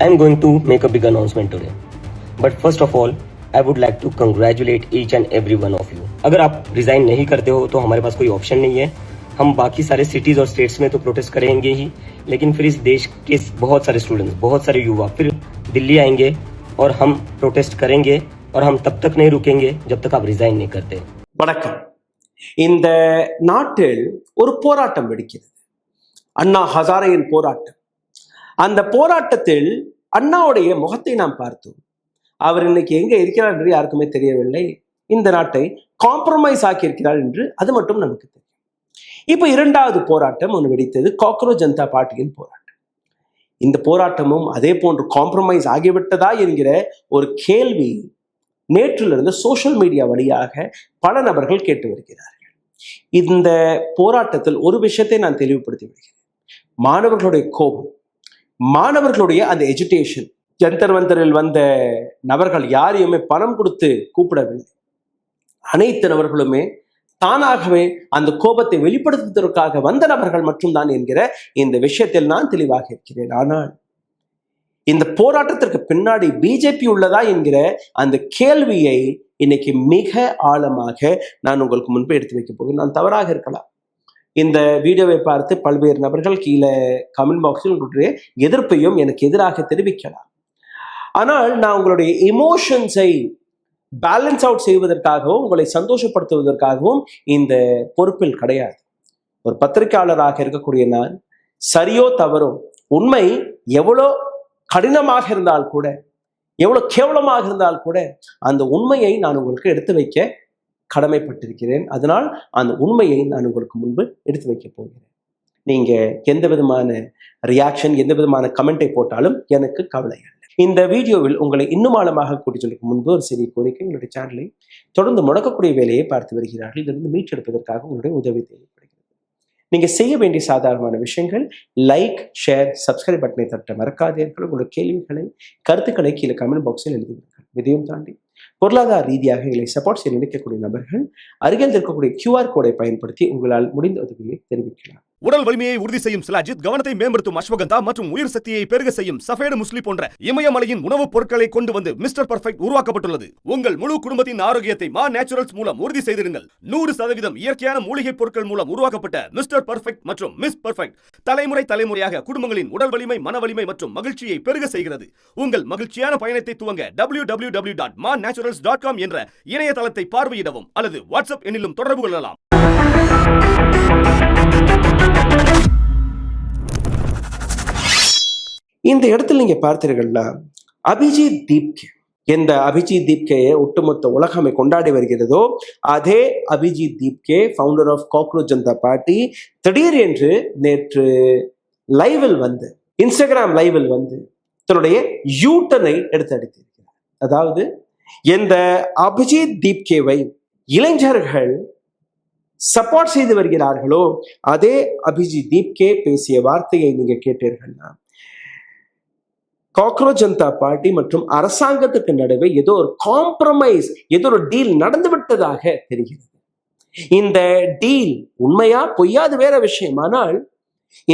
I am going to make a big announcement today. But first of all, I would like to congratulate each and every one of you. अगर आप resign नहीं करते हो तो हमारे पास कोई option नहीं है. हम बाकी सारे सिटीज और स्टेट्स में तो प्रोटेस्ट करेंगे ही, लेकिन फिर इस देश के बहुत सारे स्टूडेंट्स, बहुत सारे युवा फिर दिल्ली आएंगे और हम प्रोटेस्ट करेंगे और हम तब तक नहीं रुकेंगे जब तक आप रिजाइन नहीं करते. வணக்கம். இந்த நாட்டில் ஒரு போராட்டம் வெடிக்கிறது. அண்ணா ஹசாரேயின் போராட்டம். அந்த போராட்டத்தில் அண்ணாவுடைய முகத்தை நாம் பார்த்தோம். அவர் இன்னைக்கு எங்க இருக்கிறார் என்று யாருக்குமே தெரியவில்லை. இந்த நாட்டை காம்ப்ரமைஸ் ஆக்கியிருக்கிறார் என்று அது மட்டும் நமக்கு தெரியும். இப்ப இரண்டாவது போராட்டம் ஒன்று வெடித்தது, காக்ரோச் ஜனதா பார்ட்டியின் போராட்டம். இந்த போராட்டமும் அதே போன்று காம்ப்ரமைஸ் ஆகிவிட்டதா என்கிற ஒரு கேள்வி நேற்றிலிருந்து சோசியல் மீடியா வழியாக பல நபர்கள் கேட்டு வருகிறார்கள். இந்த போராட்டத்தில் ஒரு விஷயத்தை நான் தெளிவுபடுத்தி விடுகிறேன். மாணவர்களுடைய கோபம், மாணவர்களுடைய அந்த எஜுகேஷன், ஜந்தர் மந்தரில் வந்த நபர்கள் யாரையுமே பணம் கொடுத்து கூப்பிடவில்லை. அனைத்து நபர்களுமே தானாகவே அந்த கோபத்தை வெளிப்படுத்துவதற்காக வந்த நபர்கள் மட்டும்தான் என்கிற இந்த விஷயத்தில் நான் தெளிவாக இருக்கிறேன். ஆனால் இந்த போராட்டத்திற்கு பின்னாடி பிஜேபி உள்ளதா என்கிற அந்த கேள்வியை இன்னைக்கு மிக ஆழமாக நான் உங்களுக்கு முன்பு எடுத்து வைக்க போகிறேன். நான் தவறாக இருக்கலாம். இந்த வீடியோவை பார்த்து பல்வேறு நபர்கள் கீழே கமெண்ட் பாக்ஸில் உங்களுடைய எதிர்ப்பையும் எனக்கு எதிராக தெரிவிக்கலாம். ஆனால் நான் உங்களுடைய எமோஷன்ஸை பேலன்ஸ் அவுட் செய்வதற்காகவும் உங்களை சந்தோஷப்படுத்துவதற்காகவும் இந்த பொறுப்பில் கிடையாது. ஒரு பத்திரிகையாளராக இருக்கக்கூடிய நான் சரியோ தவறோ, உண்மை எவ்வளோ கடினமாக இருந்தால் கூட, எவ்வளவு கேவலமாக இருந்தால் கூட அந்த உண்மையை நான் உங்களுக்கு எடுத்து வைக்க கடமைப்பட்டிருக்கிறேன். அதனால் அந்த உண்மையை நான் உங்களுக்கு முன்பு எடுத்து வைக்க போகிறேன். நீங்க எந்த விதமான ரியாக்ஷன், எந்த விதமான கமெண்டை போட்டாலும் எனக்கு கவலை இல்லை. இந்த வீடியோவில் உங்களை இன்னும் ஆழமாக கூட்டிச் செல்வதற்கு முன்பு ஒரு சிறிய கோரிக்கை. உங்களுடைய சேனலை தொடர்ந்து முடக்கக்கூடிய வேலையை பார்த்து வருகிறார்கள். இதிலிருந்து மீட்டெடுப்பதற்காக உங்களுடைய உதவி தேவைப்படுகிறது. நீங்க செய்ய வேண்டிய சாதாரணமான விஷயங்கள், லைக், ஷேர், சப்ஸ்கிரைப் பட்டனை தட்ட மறக்காதீர்கள். உங்களுடைய கேள்விகளை, கருத்துக்களை கீழே கமெண்ட் பாக்ஸில் எழுதிவிடுங்கள். இதையும் தாண்டி பொருளாதார ரீதியாக எங்களை சப்போர்ட் செய்ய நினைக்கக்கூடிய நபர்கள் அருகில் இருக்கக்கூடிய QR கோடை பயன்படுத்தி உங்களால் முடிந்த உதவியை தெரிவிக்கலாம். உடல் வலிமையை உறுதி செய்யும் சிலாஜித், கவனத்தை மேம்படுத்தும் அஸ்வகந்தா மற்றும் உயிர் சக்தியை பெருக செய்யும் சஃபேடு முஸ்லி போன்ற இமயமலையின் உணவுப் பொருட்களை கொண்டு வந்து மிஸ்டர் பர்ஃபெக்ட் உருவாக்கப்பட்டுள்ளது. உங்கள் முழு குடும்பத்தின் ஆரோக்கியத்தை மா நேச்சுரல்ஸ் மூலம் உறுதி செய்திருங்கள். 100% இயற்கையான மூலிகை பொருட்கள் மூலம் உருவாக்கப்பட்ட மிஸ்டர் பர்ஃபெக்ட் மற்றும் மிஸ் பர்ஃபெக்ட் தலைமுறையாக குடும்பங்களின் உடல் வலிமை, மன வலிமை மற்றும் மகிழ்ச்சியை பெருக செய்கிறது. உங்கள் மகிழ்ச்சியான பயணத்தை துவங்க www.mannaturals.com என்ற இணையதளத்தை பார்வையிடவும் அல்லது வாட்ஸ்அப் எண்ணிலும் தொடர்பு கொள்ளலாம். இந்த இடத்துல நீங்க பார்த்தீர்கள்னா அபிஜித் தீப்கே, எந்த அபிஜித் தீப்கேயை ஒட்டுமொத்த உலகமே கொண்டாடி வருகிறதோ அதே Abhijit Dipke, founder of cockroach Janata party, திடீர் என்று நேற்று லைவில் வந்து, இன்ஸ்டாகிராம் லைவில் வந்து தன்னுடைய யூட்டனை எடுத்து அடித்திருக்கிறார். அதாவது இந்த அபிஜித் தீப்கேவை இளைஞர்கள் சப்போர்ட் செய்து வருகிறார்களோ அதே அபிஜித் தீப்கே பேசிய வார்த்தையை நீங்க கேட்டீர்கள்னா, காக்ரோச் ஜனதா பார்ட்டி மற்றும் அரசாங்கத்துக்கு நடுவே ஏதோ ஒரு காம்ப்ரமைஸ், ஏதோ ஒரு டீல் நடந்து விட்டதாக தெரிகிறது. இந்த டீல் உண்மையா பொய்யாது வேற விஷயம். ஆனால்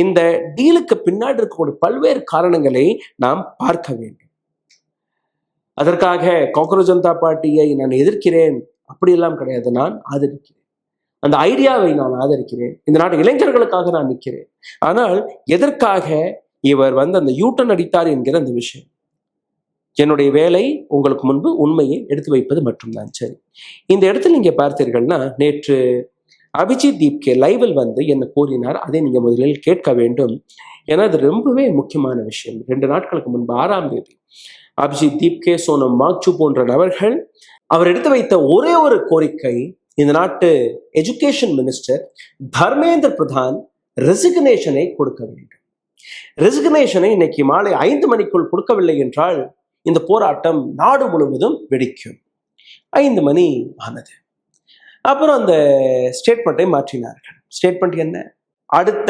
இந்த டீலுக்கு பின்னாடி இருக்கக்கூடிய பல்வேறு காரணங்களை நாம் பார்க்க வேண்டும். அதற்காக காக்ரோச் ஜனதா பார்ட்டியை நான் எதிர்க்கிறேன் அப்படியெல்லாம் கிடையாது. நான் ஆதரிக்கிறேன். அந்த ஐடியாவை நான் ஆதரிக்கிறேன். இந்த நாட்டு இளைஞர்களுக்காக நான் நிற்கிறேன். ஆனால் எதற்காக இவர் வந்து அந்த யூட்டன் அடித்தார் என்கிற அந்த விஷயம், என்னுடைய வேலை உங்களுக்கு முன்பு உண்மையை எடுத்து வைப்பது மட்டும்தான். சரி, இந்த இடத்துல நீங்க பார்த்தீர்கள்னா நேற்று அபிஜித் தீப்கே லைவில் வந்து என்ன கூறினார், அதை நீங்க முதலில் கேட்க வேண்டும். ஏன்னா அது ரொம்பவே முக்கியமான விஷயம். 2 நாட்களுக்கு முன்பு 6ஆம் தேதி அபிஜித் தீப்கே, சோனம் வாங்சு போன்ற நபர்கள் அவர் எடுத்து வைத்த ஒரே ஒரு கோரிக்கை, இந்த நாட்டு எஜுகேஷன் மினிஸ்டர் தர்மேந்திர பிரதான் ரெசிக்னேஷனை கொடுக்க வேண்டும். ரெசிக்னேஷனை இன்னைக்கு மாலை 5 மணிக்குள் கொடுக்கவில்லை என்றால் இந்த போராட்டம் நாடு முழுவதும் வெடிக்கும். 5 மணி ஆனது. அப்புறம் அந்த ஸ்டேட்மெண்ட்டை மாற்றினார்கள். ஸ்டேட்மெண்ட் என்ன? அடுத்த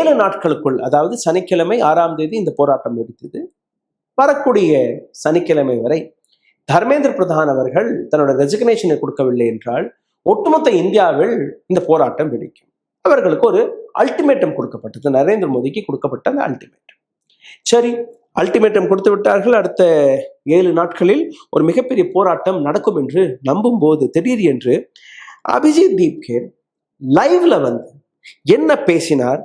7 நாட்களுக்குள், அதாவது சனிக்கிழமை 6ஆம் தேதி இந்த போராட்டம் வெடித்தது, வரக்கூடிய சனிக்கிழமை வரை தர்மேந்திர பிரதான் அவர்கள் தன்னோட ரெசிக்னேஷனை கொடுக்கவில்லை என்றால் ஒட்டுமொத்த இந்தியாவில் இந்த போராட்டம் வெடிக்கும். அவர்களுக்கு ஒரு அல்டிமேட்டம் கொடுக்கப்பட்டது, நரேந்திர மோடிக்கு கொடுக்கப்பட்ட அந்த அல்டிமேட்டம். சரி, அல்டிமேட்டம் கொடுத்து விட்டார்கள். அடுத்த 7 நாட்களில் ஒரு மிகப்பெரிய போராட்டம் நடக்கும் என்று நம்பும் போது திடீர் என்று அபிஜித் தீப்கே லைவ்ல வந்து என்ன பேசினார்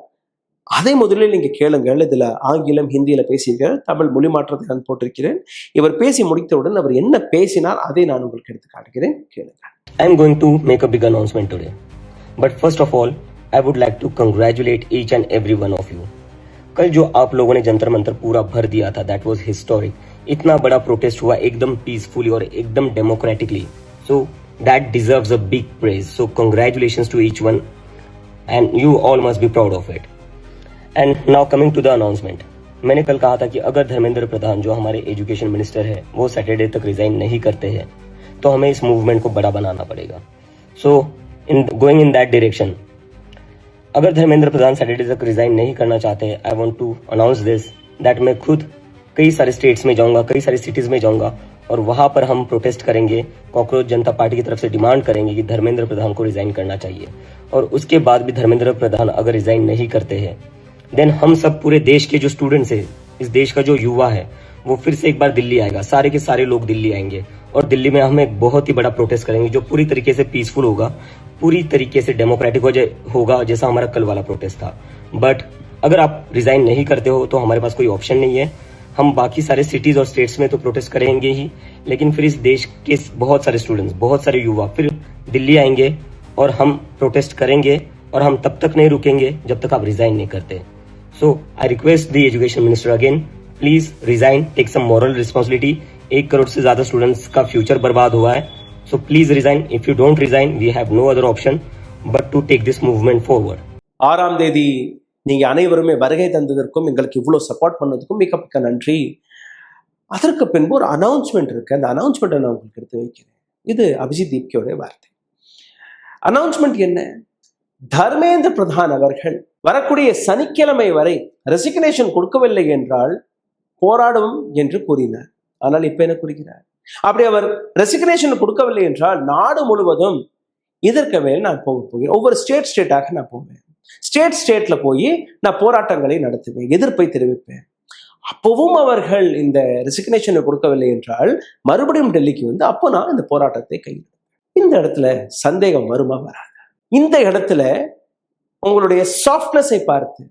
அதை முதலில் நீங்க கேளுங்கள். இதுல ஆங்கிலம் ஹிந்தியில பேசியிருக்கிறார், தமிழ் மொழி மாற்றத்தை நான் போட்டிருக்கிறேன். இவர் பேசி முடித்தவுடன் அவர் என்ன பேசினார் அதை நான் உங்களுக்கு எடுத்து காட்டுகிறேன், கேளுங்கள். I am going to make a big announcement today. But first of all, I would like to congratulate each and every one of you. कल जो आप लोगों ने जंतर मंतर पूरा भर दिया था, that was historic. इतना बड़ा प्रोटेस्ट हुआ एकदम पीसफुली और एकदम democratically. So that deserves a big praise. So congratulations to each one, and you all must be proud of it. And now coming to the announcement. मैंने कल कहा था कि अगर धर्मेंद्र प्रधान जो हमारे एजुकेशन मिनिस्टर है वो सैटरडे तक रिजाइन नहीं करते हैं तो हमें इस मूवमेंट को बड़ा बनाना पड़ेगा. So in going in that direction, अगर धर्मेंद्र प्रधान सैटरडे तक रिजाइन नहीं करना चाहते, I want to announce this that मैं खुद कई सारे स्टेट्स में जाऊंगा, कई सारी सिटीज में जाऊंगा और वहां पर हम प्रोटेस्ट करेंगे. कॉकरोच जनता पार्टी की तरफ से डिमांड करेंगे कि धर्मेंद्र प्रधान को रिजाइन करना चाहिए. और उसके बाद भी धर्मेंद्र प्रधान अगर रिजाइन नहीं करते हैं देन हम सब पूरे देश के जो स्टूडेंट्स है, इस देश का जो युवा है, वो फिर से एक बार दिल्ली आएगा. सारे के सारे लोग दिल्ली आएंगे और दिल्ली में हम एक बहुत ही बड़ा प्रोटेस्ट करेंगे जो पूरी तरीके से पीसफुल होगा, पूरी तरीके से डेमोक्रेटिक होगा, जैसा हमारा कल वाला प्रोटेस्ट था. बट अगर आप रिजाइन नहीं करते हो तो हमारे पास कोई ऑप्शन नहीं है. हम बाकी सारे सिटीज और स्टेट्स में तो प्रोटेस्ट करेंगे ही, लेकिन फिर इस देश के बहुत सारे स्टूडेंट्स, बहुत सारे युवा फिर दिल्ली आएंगे और हम प्रोटेस्ट करेंगे और हम तब तक नहीं रुकेंगे जब तक आप रिजाइन नहीं करते. So I request the education minister again, please resign, take some moral responsibility. 1 crore से ज्यादा स्टूडेंट्स का फ्यूचर बर्बाद हुआ है. So please resign. If you don't resign we have no other option but to take this movement forward. 6ஆம் தேதி நீங்க அனைவருமே வருகை தந்ததற்கும் எங்களுக்கு இவ்வளவு சப்போர்ட் பண்ணதுக்கும் மிக மிக நன்றி. அதற்கு பின்பு ஒரு அனௌன்ஸ்மெண்ட் இருக்கு, அந்த அனௌன்ஸ்மெண்ட்டை நான் உங்களுக்கு எடுத்து வைக்கிறேன். இது அபிஜித் தீப்கேவுடைய வார்த்தை. அனௌன்ஸ்மெண்ட் என்ன? தர்மேந்திர பிரதான் அவர்கள் வரக்கூடிய சனிக்கிழமை வரை ரெசிக்னேஷன் கொடுக்கவில்லை என்றால் போராடும் என்று கூறினார். ஆனால் இப்ப என்ன கூறுகிறார்? அப்படி அவர் ரெசிக்னேஷன் கொடுக்கவில்லை என்றால் நாடு முழுவதும் இதற்கு மேல் நான் போக போகிறேன். ஒவ்வொரு ஸ்டேட்டாக நான் போவேன். ஸ்டேட்ல போய் நான் போராட்டங்களை நடத்துவேன், எதிர்ப்பை தெரிவிப்பேன். அப்பவும் அவர்கள் இந்த ரெசிக்னேஷனை கொடுக்கவில்லை என்றால் மறுபடியும் டெல்லிக்கு வந்து அப்போ நான் இந்த போராட்டத்தை கைவிடுவேன். இந்த இடத்துல சந்தேகம் வருமா வராது? இந்த இடத்துல உங்களுடைய சாஃப்ட்னஸை பார்த்து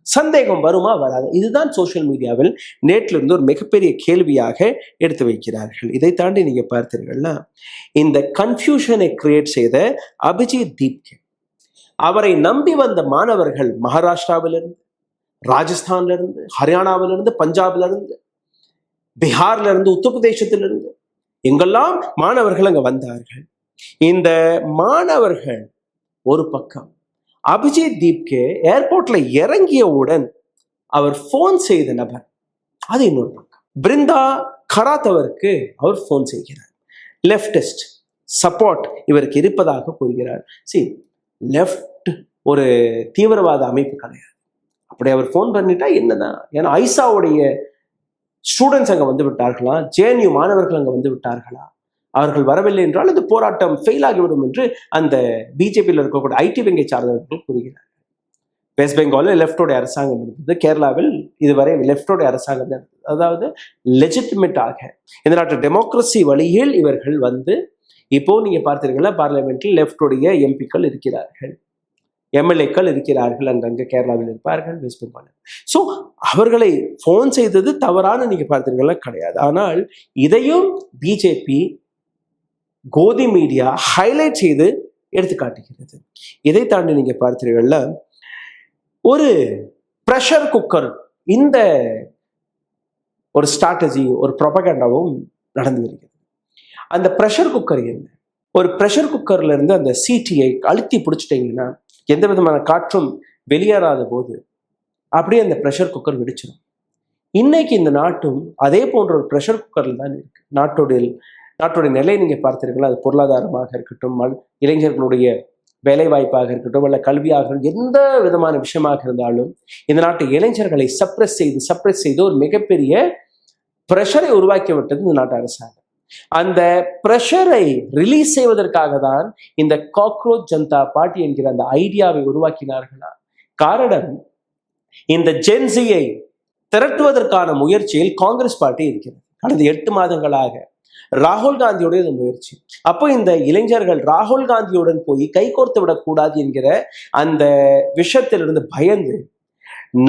சந்தேகம் வருமா வராது? இதுதான் சோசியல் மீடியாவில் நேற்றிலிருந்து ஒரு மிகப்பெரிய கேள்வியாக எடுத்து வைக்கிறார்கள். இதை தாண்டி நீங்க பார்த்தீர்கள்னா இந்த கன்ஃபியூஷனை கிரியேட் செய்த அபிஜித் தீப்கே, அவரை நம்பி வந்த மாணவர்கள் மகாராஷ்டிராவிலிருந்து, ராஜஸ்தான்ல இருந்து, ஹரியானாவிலிருந்து, பஞ்சாபிலிருந்து, பீகார்ல இருந்து, உத்தரப்பிரதேசத்திலிருந்து எங்கெல்லாம் மாணவர்கள் அங்க வந்தார்கள். இந்த மாணவர்கள் ஒரு பக்கம், அபிஜித் தீப்கே ஏர்போர்ட்ல இறங்கியவுடன் அவர் போன் செய்த நபர் அது இன்னொரு பக்கம். பிருந்தா கராத் அவருக்கு அவர் போன் செய்கிறார். லெப்டிஸ்ட் சப்போர்ட் இவருக்கு இருப்பதாக கூறுகிறார். லெப்ட் ஒரு தீவிரவாத அமைப்பு கிடையாது. அப்படி அவர் போன் பண்ணிட்டா என்னதான்? ஏன்னா ஐசாவுடைய ஸ்டூடெண்ட்ஸ் அங்க வந்து விட்டார்களா, ஜேஎன்யூ மாணவர்கள் அங்க வந்து விட்டார்களா, அவர்கள் வரவில்லை என்றால் இந்த போராட்டம் ஃபெயில் ஆகிவிடும் என்று அந்த பிஜேபியில் இருக்கக்கூடிய ஐடி வங்கை சார்ந்தவர்கள் கூறுகிறார்கள். வெஸ்ட் பெங்காலில் லெப்டோடைய அரசாங்கம் இருந்தது, கேரளாவில் இதுவரை லெப்டோடைய அரசாங்கம் இருந்தது. அதாவது லெஜிட்டிமேட்டாக இந்த நாட்டு டெமோக்ரஸி வழியில் இவர்கள் வந்து இப்போ நீங்க பார்த்தீர்களா பார்லிமெண்டில் லெப்டோடைய எம்பிக்கள் இருக்கிறார்கள், எம்எல்ஏக்கள் இருக்கிறார்கள், அங்கங்க கேரளாவில் இருப்பார்கள், வெஸ்ட் பெங்காலில். ஸோ அவர்களை போன் செய்தது தவறான நீங்க பார்த்தீர்களா கிடையாது. ஆனால் இதையும் பிஜேபி கோதி மீடியா ஹைலைட் செய்து எடுத்து காட்டுகிறது. இதை தாண்டி நீங்க பார்த்தீர்கள்ல ஒரு ப்ரெஷர் குக்கர், இந்த ஒரு ஸ்ட்ராட்டஜி, ஒரு ப்ரொபகண்டாவும் நடந்து வருகிறது. அந்த ப்ரெஷர் குக்கர் என்ன? ஒரு ப்ரெஷர் குக்கர்ல இருந்து அந்த சீட்டியை அழுத்தி பிடிச்சிட்டீங்கன்னா எந்த விதமான காற்றும் வெளியேறாத போது அப்படியே அந்த ப்ரெஷர் குக்கர் வெடிச்சிடும். இன்னைக்கு இந்த நாட்டும் அதே போன்ற ஒரு ப்ரெஷர் குக்கர்ல தான் இருக்கு. நாட்டுடைய நிலை நீங்க பார்த்தீர்களா, அது பொருளாதாரமாக இருக்கட்டும், இளைஞர்களுடைய வேலை வாய்ப்பாக இருக்கட்டும், அல்ல கல்வியாக இருக்கட்டும், எந்த விதமான விஷயமாக இருந்தாலும் இந்த நாட்டு இளைஞர்களை சப்ரஸ் செய்து ஒரு மிகப்பெரிய ப்ரெஷரை உருவாக்கி விட்டது இந்த நாட்டு அரசாங்கம். அந்த ப்ரெஷரை ரிலீஸ் செய்வதற்காக தான் இந்த காக்ரோச் ஜனதா பார்ட்டி என்கிற அந்த ஐடியாவை உருவாக்கினார்களா? காரணம், இந்த ஜென்சியை திரட்டுவதற்கான முயற்சியில் காங்கிரஸ் பார்ட்டி இருக்கிறது. கடந்த 8 மாதங்களாக ராகுல் காந்தியோடைய இந்த முயற்சி. அப்போ இந்த இளைஞர்கள் ராகுல் காந்தியுடன் போய் கைகோர்த்து விடக்கூடாது என்கிற அந்த விஷயத்திலிருந்து பயந்து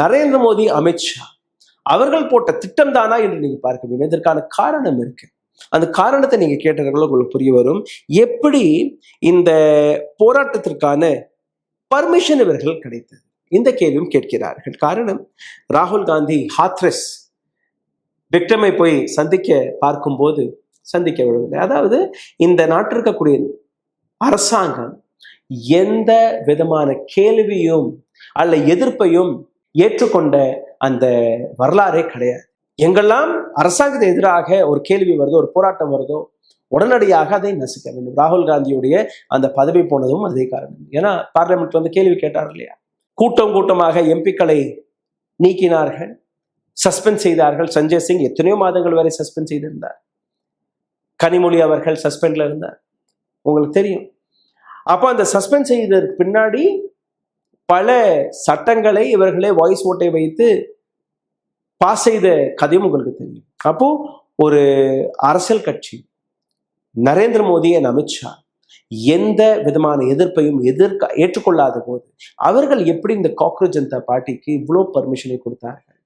நரேந்திர மோடி, அமித்ஷா அவர்கள் போட்ட திட்டம் தானா என்று நீங்க பார்க்க வேண்டும். இதற்கான காரணம் இருக்கு. அந்த காரணத்தை நீங்க கேட்டவர்கள் உங்களுக்கு புரிய வரும். எப்படி இந்த போராட்டத்திற்கான பர்மிஷன் இவர்கள் கிடைத்தது, இந்த கேள்வியும் கேட்கிறார்கள். காரணம், ராகுல் காந்தி ஹாத்ரஸ் விக்டமை போய் பார்க்கும்போது சந்திக்க விடவில்லை. அதாவது இந்த நாட்டில் இருக்கக்கூடிய அரசாங்கம் எந்த விதமான கேள்வியும் அல்ல எதிர்ப்பையும் ஏற்றுக்கொண்ட அந்த வரலாறே கிடையாது. எங்கெல்லாம் அரசாங்கத்தை எதிராக ஒரு கேள்வி வருதோ, ஒரு போராட்டம் வருதோ, உடனடியாக அதை நசுக்க வேண்டும். ராகுல் காந்தியுடைய அந்த பதவி போனதும் அதே காரணம். ஏன்னா பார்லிமெண்ட்ல வந்து கேள்வி கேட்டார் இல்லையா, கூட்டமாக எம்பிக்களை நீக்கினார்கள், சஸ்பெண்ட் செய்தார்கள். சஞ்சய் சிங் எத்தனையோ மாதங்கள் வரை சஸ்பெண்ட் செய்திருந்தார். கனிமொழி அவர்கள் சஸ்பெண்ட்ல இருந்தார், உங்களுக்கு தெரியும். அப்போ அந்த சஸ்பெண்ட் செய்ததற்கு பின்னாடி பல சட்டங்களை இவர்களே வாய்ஸ் ஓட்டை வைத்து பாஸ் செய்த கதையும் உங்களுக்கு தெரியும். அப்போ ஒரு அரசியல் கட்சி நரேந்திர மோடி and அமித்ஷா எந்த விதமான எதிர்ப்பையும் ஏற்றுக்கொள்ளாத போது அவர்கள் எப்படி இந்த காக்ரோச் ஜனதா பார்ட்டிக்கு இவ்வளோ பர்மிஷனை கொடுத்தார்கள்?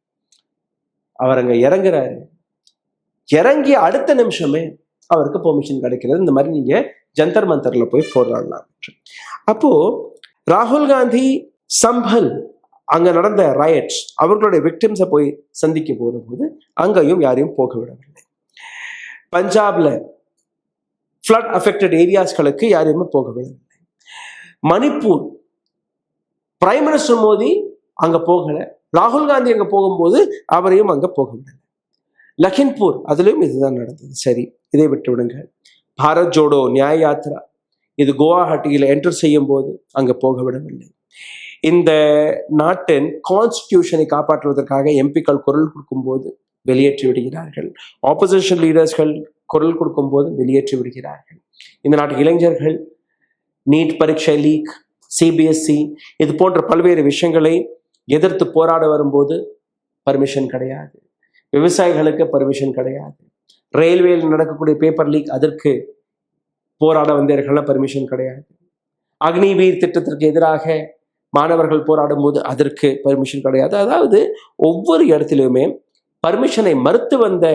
அவர் அங்க இறங்குறாரு, இறங்கிய அடுத்த நிமிஷமே அவருக்கு பெர்மிஷன் கிடைக்கிறது. இந்த மாதிரி நீங்க ஜந்தர் மந்தர்ல போய் போராடலாம். அப்போ ராகுல் காந்தி சம்பல் அங்க நடந்த ரயட்ஸ், அவர்களுடைய விக்டிம்ஸை போய் சந்திக்க போகும்போது அங்கேயும் யாரையும் போக விடவில்லை. பஞ்சாப்ல ஃப்ளட் அஃபெக்டட் ஏரியாஸ்களுக்கு யாரையுமே போக விடவில்லை. மணிப்பூர் பிரைம் மினிஸ்டர் மோடி அங்க போகல, ராகுல் காந்தி அங்க போகும்போது அவரையும் அங்க போக விடலை. லக்கின்பூர் அதுலயும் இதுதான் நடந்தது. சரி, இதை விட்டு விடுங்க. பாரத் ஜோடோ நியாய யாத்ரா இது குவாஹாட்டியில என்டர் செய்யும் போது அங்க போக விடவில்லை. இந்த நாட்டின் கான்ஸ்டிடியூஷனை காப்பாற்றுவதற்காக எம்பிக்கள் குரல் கொடுக்கும் போது வெளியேற்றி விடுகிறார்கள். ஆப்போசிஷன் லீடர்ஸ்கள் குரல் கொடுக்கும் போது வெளியேற்றி விடுகிறார்கள். இந்த நாட்டு இளைஞர்கள் நீட் பரீட்சை லீக், சிபிஎஸ்இ இது போன்ற பல்வேறு விஷயங்களை எதிர்த்து போராட வரும்போது பர்மிஷன் கிடையாது. விவசாயிகளுக்கு பர்மிஷன் கிடையாது. ரயில்வேயில் நடக்கக்கூடிய பேப்பர் லீக், அதற்கு போராட வந்தவர்கள் பர்மிஷன் கிடையாது. அக்னிவீர் திட்டத்திற்கு எதிராக மாணவர்கள் போராடும் போது அதற்கு பர்மிஷன் கிடையாது. அதாவது ஒவ்வொரு இடத்திலுமே பர்மிஷனை மறுத்து வந்த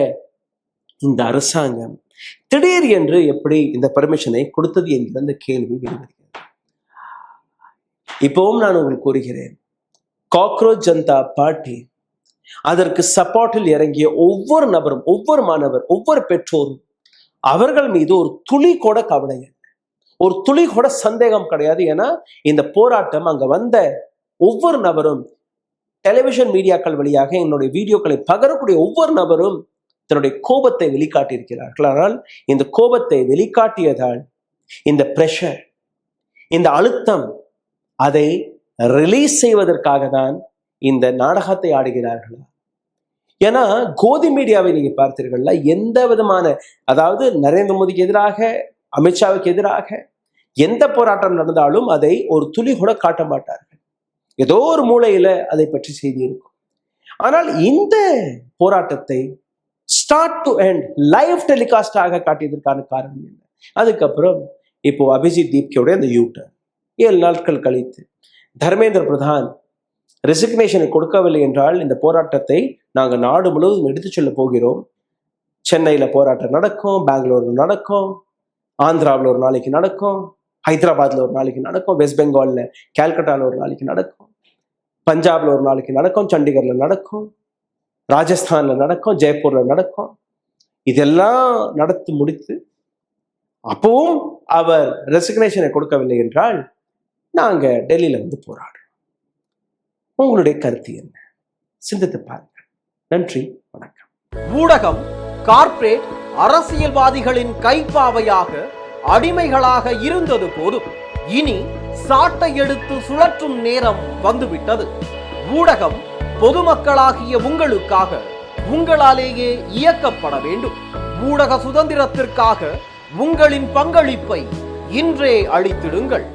இந்த அரசாங்கம் திடீர் என்று எப்படி இந்த பர்மிஷனை கொடுத்தது என்கிற அந்த கேள்வி வெளிவருகிறது. இப்பவும் நான் உங்களுக்கு கூறுகிறேன், காக்ரோச் ஜனதா பார்ட்டி அதற்கு சப்போர்ட்டில் இறங்கிய ஒவ்வொரு நபரும், ஒவ்வொரு மாணவர், ஒவ்வொரு பெற்றோரும் அவர்கள் மீது ஒரு துளி கூட கவலை, ஒரு துளி கூட சந்தேகம் கிடையாது. ஏன்னா இந்த போராட்டம் அங்க வந்த ஒவ்வொரு நபரும், டெலிவிஷன் மீடியாக்கள் வழியாக என்னுடைய வீடியோக்களை பகரக்கூடிய ஒவ்வொரு நபரும் தன்னுடைய கோபத்தை வெளிக்காட்டியிருக்கிறார்கள். ஆனால் இந்த கோபத்தை வெளிக்காட்டியதால் இந்த பிரஷர், இந்த அழுத்தம், அதை ரிலீஸ் செய்வதற்காக தான் இந்த நாடகத்தை ஆடுகிறார்களா? ஏன்னா கோதி மீடியாவை நீங்க பார்த்தீர்கள்ல, எந்த விதமான, அதாவது நரேந்திர மோடிக்கு எதிராக, அமித்ஷாவுக்கு எதிராக எந்த போராட்டம் நடந்தாலும் அதை ஒரு துளி கூட காட்ட மாட்டார்கள். ஏதோ ஒரு மூலையில அதை பற்றி செய்தி இருக்கும். ஆனால் இந்த போராட்டத்தை ஸ்டார்ட் டு எண்ட் லைவ் டெலிகாஸ்டாக காட்டியதற்கான காரணம் என்ன? அதுக்கப்புறம் இப்போ அபிஜித் தீப்கேவுடைய அந்த யூட்டர் 7 நாட்கள் கழித்து தர்மேந்திர பிரதான் ரெசிக்னேஷனை கொடுக்கவில்லை என்றால் இந்த போராட்டத்தை நாங்கள் நாடு முழுவதும் எடுத்துச் செல்ல போகிறோம். சென்னையில் போராட்டம் நடக்கும், பெங்களூர்ல நடக்கும், ஆந்திராவில் ஒரு நாளைக்கு நடக்கும், ஹைதராபாத்ல ஒரு நாளைக்கு நடக்கும், வெஸ்ட் பெங்கால்ல கல்கட்டாவில் ஒரு நாளைக்கு நடக்கும், பஞ்சாப்ல ஒரு நாளைக்கு நடக்கும், சண்டிகர்ல நடக்கும், ராஜஸ்தான்ல நடக்கும், ஜெய்ப்பூர்ல நடக்கும். இதெல்லாம் நடத்தி முடித்து அப்பவும் அவர் ரெசிக்னேஷனை கொடுக்கவில்லை என்றால் நாங்க டெல்லியில வந்து போராடுறோம். உங்களுடைய கருத்து என்ன? சிந்தித்து பாருங்கள். நன்றி, வணக்கம். ஊடகம் கார்ப்பரேட் அரசியல்வாதிகளின் கைப்பாவையாக, அடிமைகளாக இருந்தது போதும். இனி சாட்டை எடுத்து சுழற்றும் நேரம் வந்துவிட்டது. ஊடகம் பொதுமக்களாகிய உங்களுக்காக, உங்களாலேயே இயக்கப்பட வேண்டும். ஊடக சுதந்திரத்திற்காக உங்களின் பங்களிப்பை இன்றே அளித்திடுங்கள்.